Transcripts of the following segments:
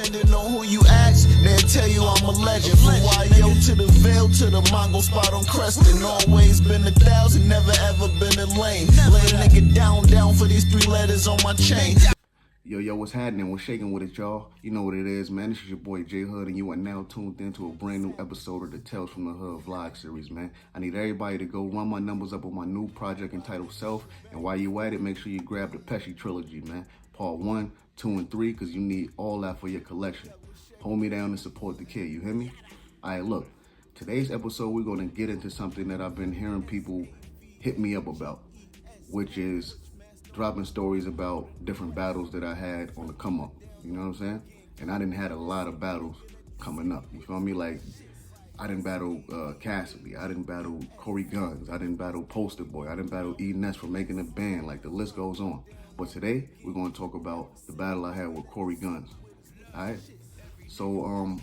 Depending on who you ask, they'll tell you I'm a legend. From YO to the Veil to the Mongo spot on Creston. Always been 1,000, never ever been a lame. Lay a nigga down for these 3 letters on my chain. Yo, what's happening? What's shaking with it, y'all? You know what it is, man. This is your boy J Hood, and you are now tuned into a brand new episode of the Tales from the Hood vlog series, man. I need everybody to go run my numbers up on my new project entitled S.E.L.F. And while you at it, make sure you grab the Pesci trilogy, man. Part 1, 2, and 3, because you need all that for your collection. Hold me down and support the kid, you hear me? All right, look. Today's episode, we're going to get into something that I've been hearing people hit me up about, which is dropping stories about different battles that I had on the come up. You know what I'm saying? And I didn't had a lot of battles coming up. You feel me? Like, I didn't battle Cassidy. I didn't battle Cory Gunz. I didn't battle Poster Boy. I didn't battle E.N.S. for making a band. Like, the list goes on. But today, we're going to talk about the battle I had with Cory Gunz. All right? So,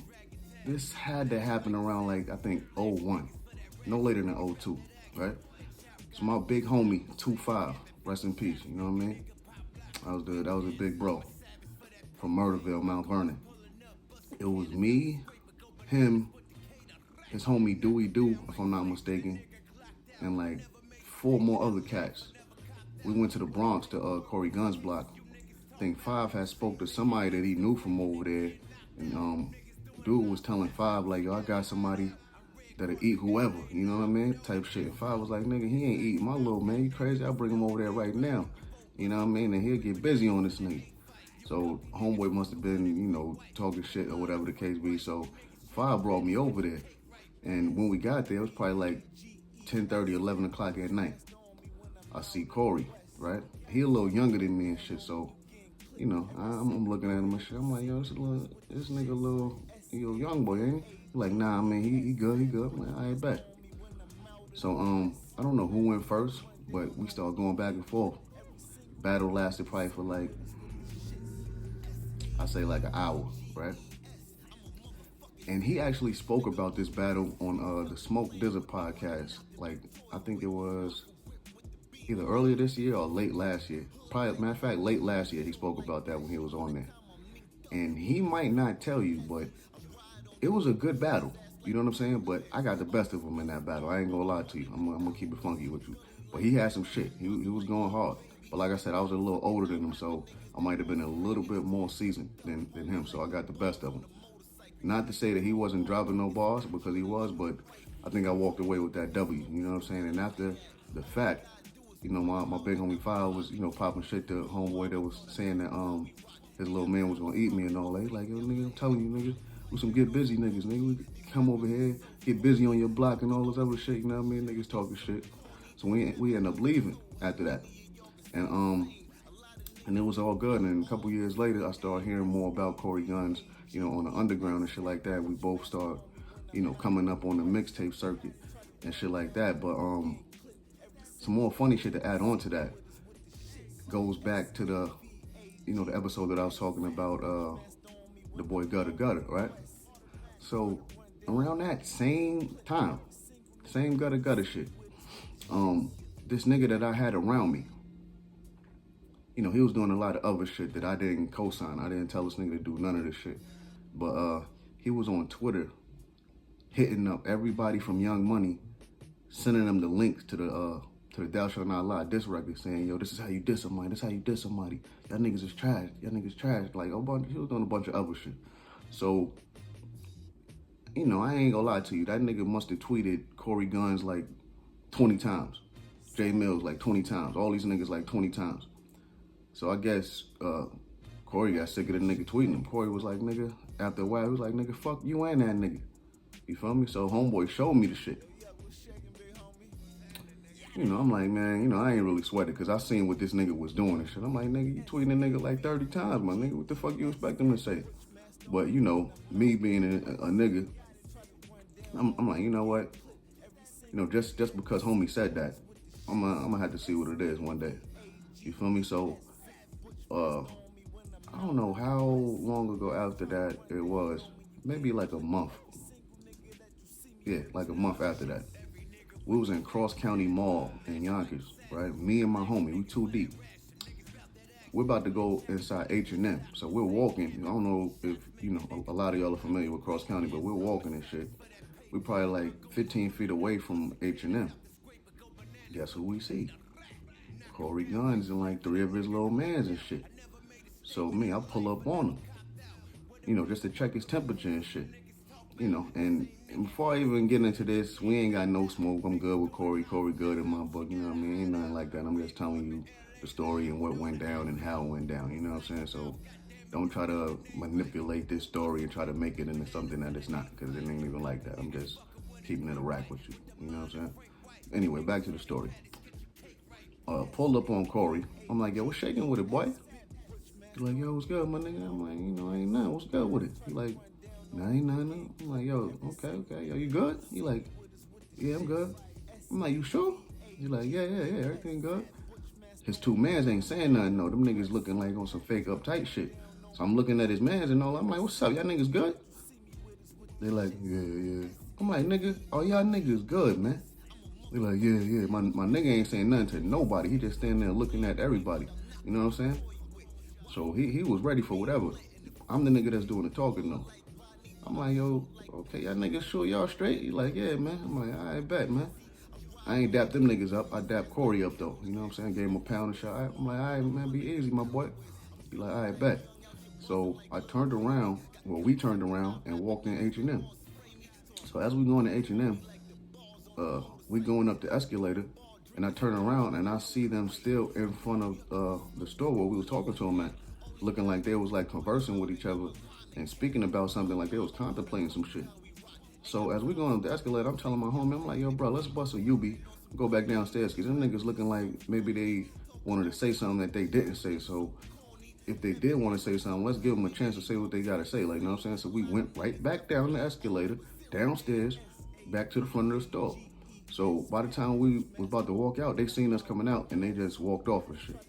this had to happen around, like, I think, 01. No later than 02, right? So my big homie, 2-5, rest in peace, you know what I mean? That was a big bro from Murderville, Mount Vernon. It was me, him, his homie Dewey Doo, if I'm not mistaken, and like 4 more other cats. We went to the Bronx to Cory Gunz block. I think 5 had spoke to somebody that he knew from over there, and dude was telling 5 like, yo, I got somebody that'll eat whoever, you know what I mean? Type shit. And 5 was like, nigga, he ain't eating my little man. You crazy? I'll bring him over there right now. You know what I mean? And he'll get busy on this nigga. So homeboy must have been, you know, talking shit or whatever the case be. So 5 brought me over there. And when we got there, it was probably like 10:30, 11 o'clock at night. I see Cory, right? He a little younger than me and shit. So, you know, I'm looking at him and shit. I'm like, yo, this nigga a little young boy, ain't he? Like, nah, I mean, he good. I'm like, I ain't bet. So, I don't know who went first, but we started going back and forth. Battle lasted probably for like, I say like an hour, right? And he actually spoke about this battle on the Smoke Desert podcast. Like, I think it was either earlier this year or late last year. Probably, matter of fact, late last year he spoke about that when he was on there. And he might not tell you, but it was a good battle, you know what I'm saying? But I got the best of him in that battle. I ain't gonna lie to you. I'm gonna keep it funky with you. But he had some shit. He was going hard. But like I said, I was a little older than him, so I might have been a little bit more seasoned than him. So I got the best of him. Not to say that he wasn't dropping no bars, because he was, but I think I walked away with that W, you know what I'm saying? And after the fact, you know, my big homie 5 was, you know, popping shit to homeboy that was saying that his little man was gonna eat me and all that. He's like, yo, nigga, I'm telling you, nigga. We some get busy niggas, nigga. We come over here, get busy on your block and all this other shit, you know what I mean? Niggas talking shit. So we end up leaving after that. And it was all good. And a couple years later, I started hearing more about Cory Gunz, you know, on the underground and shit like that. We both started, you know, coming up on the mixtape circuit and shit like that. But some more funny shit to add on to that goes back to the, you know, the episode that I was talking about, the boy Gutter, right? So around that same time, same Gutter shit, this nigga that I had around me, you know, he was doing a lot of other shit that I didn't co-sign. I didn't tell this nigga to do none of this shit. But he was on Twitter hitting up everybody from Young Money, sending them the links to the Thou Shalt Not Lie diss record, saying, yo, this is how you diss somebody, this is how you diss somebody. Y'all niggas is trash, y'all niggas trash. Like, he was doing a bunch of other shit. So, you know, I ain't gonna lie to you. That nigga must have tweeted Cory Gunz like 20 times. J Mills like 20 times. All these niggas like 20 times. So I guess Cory got sick of the nigga tweeting him. Cory was like, nigga, after a while, he was like, nigga, fuck you and that nigga. You feel me? So homeboy showed me the shit. You know, I'm like, man, you know, I ain't really sweating because I seen what this nigga was doing and shit. I'm like, nigga, you tweeting a nigga like 30 times, my nigga. What the fuck you expect him to say? But, you know, me being a nigga, I'm like, you know what? You know, just because homie said that, I'm gonna have to see what it is one day. You feel me? So, I don't know how long ago after that it was. Maybe like a month. Yeah, like a month after that. We was in Cross County Mall in Yonkers, right? Me and my homie, we 2 deep. we're about to go inside H&M. So we're walking. I don't know if, a lot of y'all are familiar with Cross County, but we're walking and shit. We're probably like 15 feet away from H&M. Guess who we see? Cory Gunz and like 3 of his little mans and shit. So me, I pull up on him, just to check his temperature and shit. And before I even get into this, we ain't got no smoke. I'm good with Cory. Cory good in my book, you know what I mean? Ain't nothing like that. I'm just telling you the story and what went down and how it went down, you know what I'm saying? So don't try to manipulate this story and try to make it into something that it's not, because it ain't even like that. I'm just keeping it a rack with you, you know what I'm saying? Anyway, back to the story. Pulled up on Cory. I'm like, yo, what's shaking with it, boy? He's like, yo, what's good, my nigga? I'm like, ain't nothing. What's good with it? He like, nah, ain't nothing. I'm like, yo, okay. Yo, you good? He like, yeah, I'm good. I'm like, you sure? He like, yeah, everything good. His 2 mans ain't saying nothing, though. Them niggas looking like on some fake uptight shit. So I'm looking at his mans and all. I'm like, what's up? Y'all niggas good? They like, yeah. I'm like, nigga, oh, y'all niggas good, man. They like, yeah. My nigga ain't saying nothing to nobody. He just standing there looking at everybody. You know what I'm saying? So he was ready for whatever. I'm the nigga that's doing the talking, though. I'm like, yo, okay, y'all niggas sure y'all straight? He like, yeah, man. I'm like, I bet, man. I ain't dapped them niggas up. I dapped Cory up, though. You know what I'm saying? Gave him a pound of shot. I'm like, all right, man, be easy, my boy. He like, all right, bet. So I turned around, we turned around and walked in H&M. So as we going to H&M, we going up the escalator, and I turn around and I see them still in front of the store where we was talking to them at, looking like they was like conversing with each other and speaking about something, like they was contemplating some shit. So as we going up the escalator, I'm telling my homie, I'm like, yo, bro, let's bust a UB, go back downstairs, because them niggas looking like maybe they wanted to say something that they didn't say. So if they did want to say something, let's give them a chance to say what they got to say. Like, you know what I'm saying? So we went right back down the escalator, downstairs, back to the front of the store. So by the time we was about to walk out, they seen us coming out and they just walked off and shit.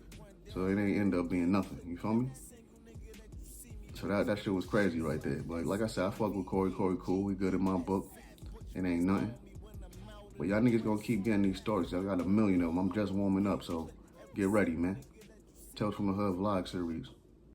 So it ain't end up being nothing. You feel me? So that shit was crazy right there. But like I said, I fuck with Cory. Cory cool. We good in my book. It ain't nothing. But y'all niggas gonna keep getting these stories. I got 1 million of them. I'm just warming up, so get ready, man. Tales from the Hood vlog series.